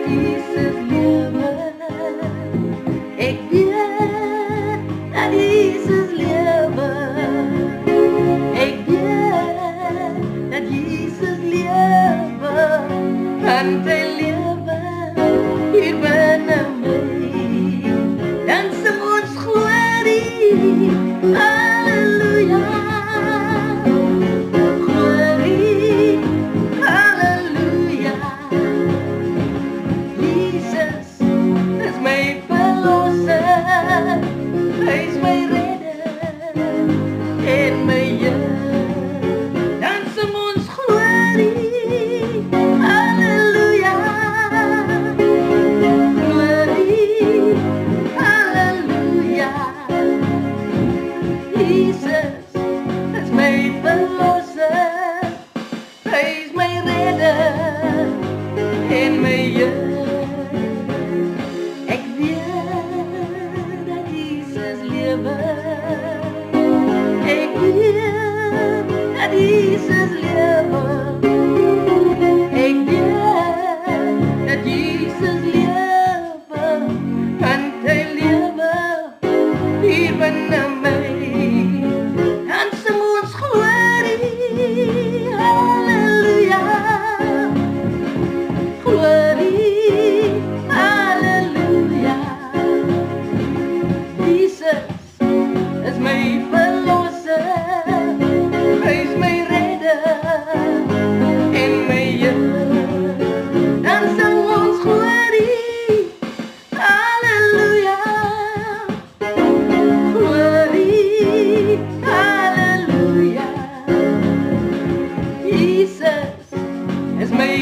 Jesus lewe. Ek weet dat Jesus lewe. Ek weet dat Jesus lewe. Want hy lewe hier binne my. Dan sing ons glorie. Halleluja. Glorie. Halleluja. Jesus is my verlosser. Hy is my redder en my Heer. Dan sing ons glorie. Halleluja. Glorie. Halleluja. Jesus is my verlosser. Hy is my redder en my Heer. Ek weet dat Jesus lewe. Ek weet dat Jesus lewe. Ek weet dat Jesus lewe. Want hy lewe hier binne my. Dan sing ons glorie. Halleluja. Glorie. Halleluja. Jesus is my verlosser. Hy is my redder en my Heer. Dan sing ons glorie. Halleluja. Glorie. Halleluja. Jesus is my